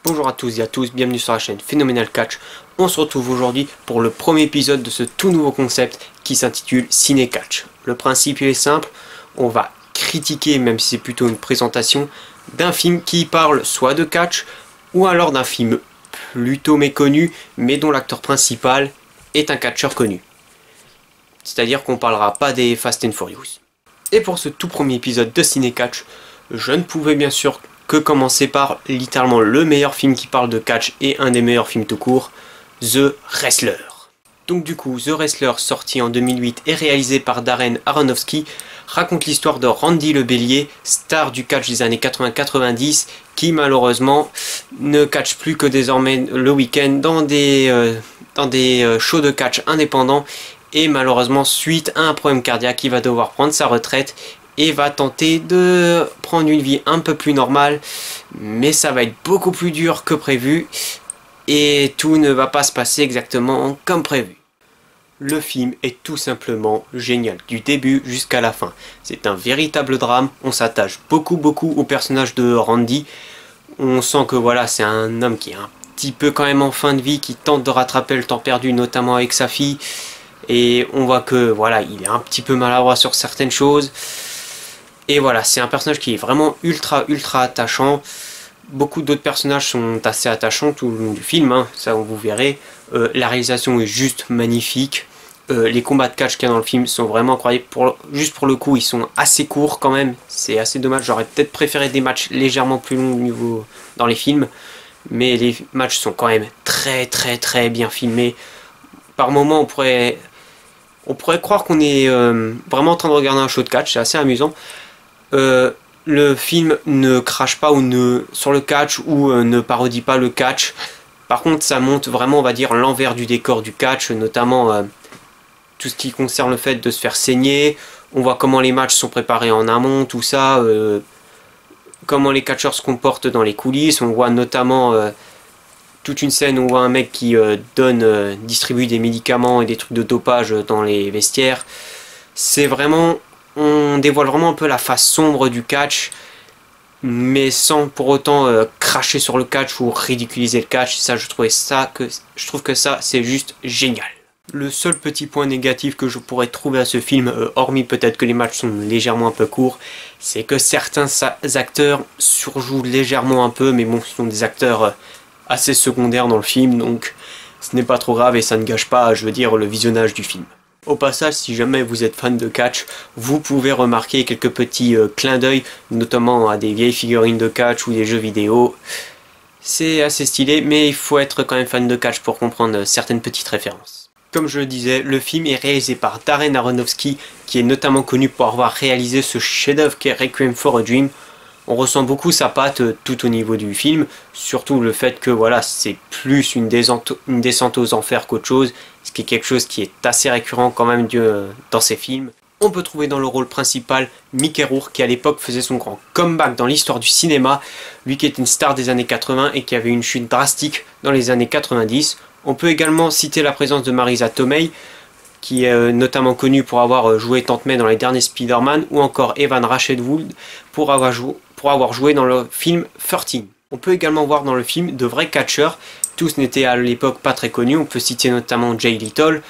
Bonjour à tous et à tous, bienvenue sur la chaîne Phenomenal Catch. On se retrouve aujourd'hui pour le premier épisode de ce tout nouveau concept qui s'intitule Ciné Catch. Le principe il est simple, on va critiquer, même si c'est plutôt une présentation, d'un film qui parle soit de catch, ou alors d'un film plutôt méconnu, mais dont l'acteur principal est un catcheur connu. C'est-à-dire qu'on parlera pas des Fast and Furious. Et pour ce tout premier épisode de Ciné Catch, je ne pouvais bien sûr que commencer par littéralement le meilleur film qui parle de catch et un des meilleurs films tout court, The Wrestler. Donc du coup, The Wrestler, sorti en 2008 et réalisé par Darren Aronofsky, raconte l'histoire de Randy le Bélier, star du catch des années 80-90, qui malheureusement ne catch plus que désormais le week-end dans des shows de catch indépendants, et malheureusement suite à un problème cardiaque, il va devoir prendre sa retraite et va tenter de prendre une vie un peu plus normale, mais ça va être beaucoup plus dur que prévu et tout ne va pas se passer exactement comme prévu. Le film est tout simplement génial, du début jusqu'à la fin. C'est un véritable drame, on s'attache beaucoup au personnage de Randy. On sent que voilà, c'est un homme qui est un petit peu quand même en fin de vie, qui tente de rattraper le temps perdu, notamment avec sa fille. Et on voit que voilà, il est un petit peu maladroit sur certaines choses. Et voilà, c'est un personnage qui est vraiment ultra attachant. Beaucoup d'autres personnages sont assez attachants tout le long du film, hein, ça vous verrez. La réalisation est juste magnifique. Les combats de catch qu'il y a dans le film sont vraiment incroyables. Juste pour le coup, ils sont assez courts quand même. C'est assez dommage, j'aurais peut-être préféré des matchs légèrement plus longs dans les films. Mais les matchs sont quand même très bien filmés. Par moments, on pourrait croire qu'on est vraiment en train de regarder un show de catch, c'est assez amusant. Le film ne crache pas sur le catch ou ne parodie pas le catch. Par contre, ça montre vraiment, on va dire, l'envers du décor du catch, notamment tout ce qui concerne le fait de se faire saigner. On voit comment les matchs sont préparés en amont, tout ça, comment les catcheurs se comportent dans les coulisses. On voit notamment toute une scène où on voit un mec qui distribue des médicaments et des trucs de dopage dans les vestiaires. C'est vraiment... On dévoile vraiment un peu la face sombre du catch, mais sans pour autant cracher sur le catch ou ridiculiser le catch. Ça, je trouve que ça, c'est juste génial. Le seul petit point négatif que je pourrais trouver à ce film, hormis peut-être que les matchs sont légèrement un peu courts, c'est que certains acteurs surjouent légèrement un peu, mais bon, ce sont des acteurs assez secondaires dans le film, donc ce n'est pas trop grave et ça ne gâche pas, je veux dire, le visionnage du film. Au passage, si jamais vous êtes fan de catch, vous pouvez remarquer quelques petits clins d'œil, notamment à des vieilles figurines de catch ou des jeux vidéo. C'est assez stylé, mais il faut être quand même fan de catch pour comprendre certaines petites références. Comme je le disais, le film est réalisé par Darren Aronofsky, qui est notamment connu pour avoir réalisé ce chef-d'œuvre qu'est Requiem for a Dream. On ressent beaucoup sa patte tout au niveau du film, surtout le fait que voilà, c'est plus une descente aux enfers qu'autre chose, ce qui est quelque chose qui est assez récurrent quand même dans ces films. On peut trouver dans le rôle principal Mickey Rourke, qui à l'époque faisait son grand comeback dans l'histoire du cinéma, lui qui était une star des années 80 et qui avait une chute drastique dans les années 90. On peut également citer la présence de Marisa Tomei, qui est notamment connue pour avoir joué Tante May dans les derniers Spider-Man, ou encore Evan Rachel Wood pour avoir joué dans le film 13. On peut également voir dans le film de vrais catcheurs, tous n'étaient à l'époque pas très connus. On peut citer notamment Jay Little,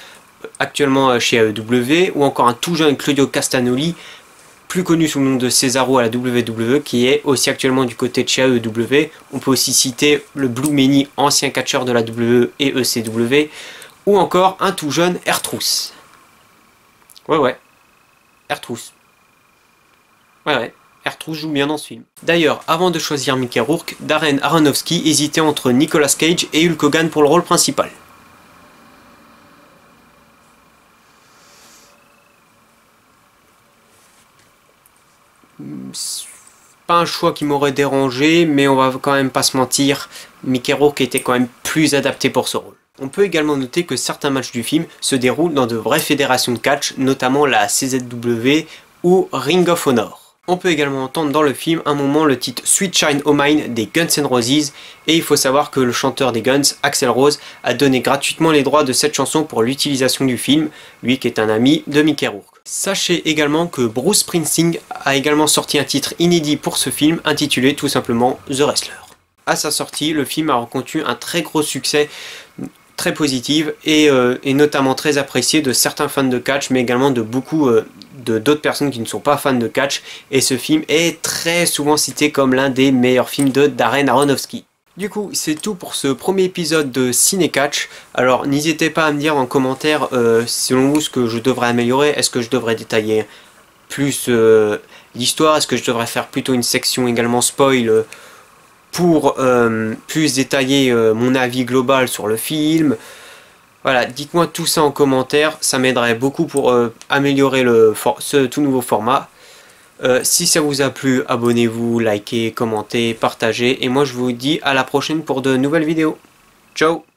actuellement chez AEW, ou encore un tout jeune Claudio Castagnoli, plus connu sous le nom de Cesaro à la WWE, qui est aussi actuellement du côté de chez AEW. On peut aussi citer le Blue Meanie, ancien catcheur de la WWE et ECW, ou encore un tout jeune R-Truth. Ouais, R-Truth. Ouais, R-Truth joue bien dans ce film. D'ailleurs, avant de choisir Mickey Rourke, Darren Aronofsky hésitait entre Nicolas Cage et Hulk Hogan pour le rôle principal. Pas un choix qui m'aurait dérangé, mais on va quand même pas se mentir, Mickey Rourke était quand même plus adapté pour ce rôle. On peut également noter que certains matchs du film se déroulent dans de vraies fédérations de catch, notamment la CZW ou Ring of Honor. On peut également entendre dans le film un moment le titre Sweet Child O' Mine des Guns N' Roses, et il faut savoir que le chanteur des Guns, Axl Rose, a donné gratuitement les droits de cette chanson pour l'utilisation du film, lui qui est un ami de Mickey Rourke. Sachez également que Bruce Springsteen a également sorti un titre inédit pour ce film intitulé tout simplement The Wrestler. À sa sortie, le film a rencontré un très gros succès, très positif et notamment très apprécié de certains fans de catch, mais également de beaucoup d'autres personnes qui ne sont pas fans de catch. Et ce film est très souvent cité comme l'un des meilleurs films de Darren Aronofsky. Du coup, c'est tout pour ce premier épisode de Ciné Catch. Alors, n'hésitez pas à me dire en commentaire, selon vous, ce que je devrais améliorer. Est-ce que je devrais détailler plus l'histoire? Est-ce que je devrais faire plutôt une section également spoil pour plus détailler mon avis global sur le film? Voilà, dites-moi tout ça en commentaire, ça m'aiderait beaucoup pour améliorer ce tout nouveau format. Si ça vous a plu, abonnez-vous, likez, commentez, partagez, et moi je vous dis à la prochaine pour de nouvelles vidéos. Ciao!